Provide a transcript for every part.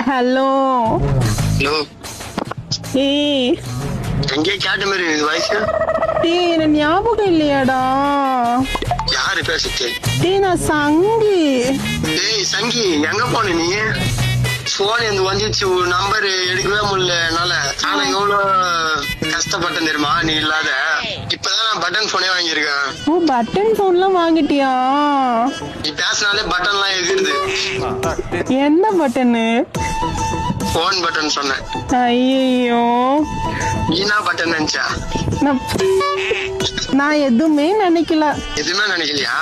Hello. Hello. ஏய் எங்கே கேட்ட மாதிரி இருக்குது வாய்ஸ். டேய் என்ன ஞாபகம் இல்லையாடா? யாரு பேசுறது? டேய் நான் சங்கி. டேய் சங்கி, எங்க போன நீ? போன் எனக்கு வந்துச்சு, ஒரு நம்பர் எடுக்கவே முடியலனால நான் எவ்வளவு கஷ்டப்பட்டேன் தெரியுமா நீ இல்லாத. இப்பதான் நான் பட்டன் போனே வாங்கியிருக்கேன். ஓ பட்டன் போன்லாம் வாங்கிட்டியா? நீ பேசினாலே பட்டன்லாம் எகிருது. என்ன பட்டனு? போன் பட்டன் சொன்னேன். ஐயோ நீனா பட்டன் நினைச்சா? நான் எதுவுமே நினைக்கல. எதுவுமே நினைக்கலையா?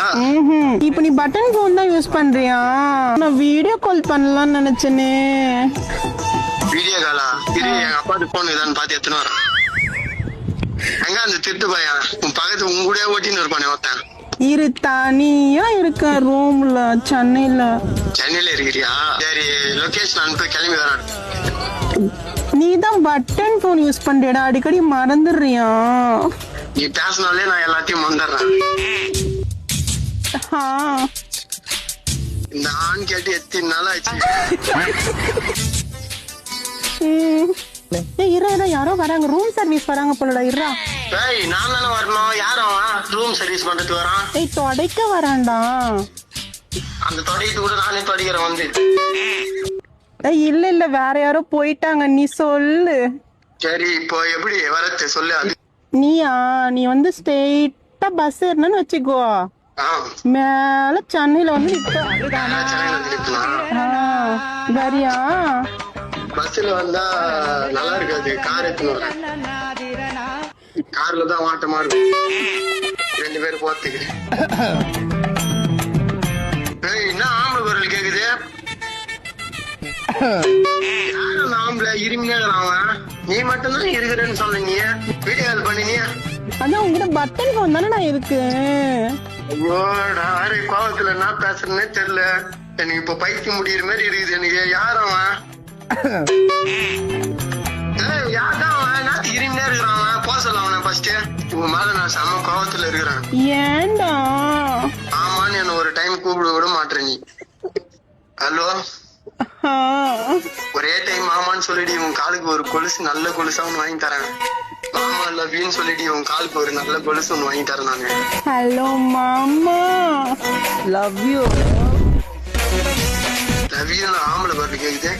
இப்ப நீ பட்டன் போன் தான் யூஸ் பண்றியா? நான் வீடியோ கால் பண்ணலாம்னு நினைச்சேனே. வீடியோ காலா? இரு, எங்க அப்பாட்டு போன் இதான்னு பாத்து எத்தனை வரான். எங்க அந்த திருட்டு பையன் உன் பக்கத்து உங்க கூட ஓட்டின்னு இருப்பானே ஒருத்தன்? இரு, தனியா இருக்க ரூம்ல சென்னையில. சென்னையில இருக்கிறியா? சரி, லொகேஷன் அனுப்பி கிளம்பி வரான். நீ தான் பட்டன் போன் யூஸ் பண்றியடா, அடிக்கடி மறந்துடுறியா? நீ பேசினாலே நான் எல்லாத்தையும் மறந்துடுறேன். இந்த ஆண் கேட்டு எத்தனை நாள் ஆச்சு. யாரோ வராங்க, ரூம் சர்வீஸ் வராங்க போலடா. இருடா. ஏய், நான் தானே வரணும். யாரும் ரூம் சர்வீஸ் பண்றதுக்கு வரான்? ஏய் தொடைக்க வரான்டா. அந்த தொடைக்கு கூட நானே தொடைக்கிறேன் வந்து. இல்ல இல்ல, வேற யாரோ போயிட்டாங்க, நீ சொல்லு. சரி, இப்போ எப்படி வரது சொல்லு. அது நீயா? நீ வந்து ஸ்ட்ரெயிட்டா பஸ் ஏறணும்னு வச்சுக்கோ, மேல சென்னையில வந்து வரியா? பஸ்ல வந்தா நல்லா இருக்காது, கார் எடுத்துன்னு கார்ல தான் வாட்டமா இருக்கும். 2 பேரும் போறதுக்கு. என்ன ஆம்பளை குரல் கேக்குது? ஆம்பளை இருமையாகிறான். நீ மட்டும்தான் இருக்கிறேன்னு சொன்னீங்க. வீடியோ கால் பண்ணினியா? அதான் உங்ககிட்ட பட்டன் போன் தானே நான் இருக்கு. ஐயோ, நான் வேற கோவத்துல என்ன பேசுறேன்னே தெரியல. எனக்கு இப்ப பைத்தியம் முடியிற மாதிரி இருக்குது. எனக்கு யாரும் இருமையா இருக்கிறான். போக சொல்ல அவனை ஃபர்ஸ்ட். உங்க மேல நான் செம கோவத்துல இருக்கிறேன். ஏண்டா? ஆமான்னு என்ன ஒரு டைம் கூப்பிட விட மாட்டேன் நீ. ஹலோ, ஒரே டைம் மாமான்னு சொல்லிடி உன் காலுக்கு ஒரு கொலுசு, நல்ல கொலுசா ஒண்ணு வாங்கி தரேன். மாமா லவ்யூன்னு சொல்லிடி உன் காலுக்கு ஒரு நல்ல கொலுசு ஒண்ணு வாங்கி தரேன் நானு. ஹலோ மாமா, லவ் யூ. லவ் யூ ஆம்பளை பாட்டு கேக்குது.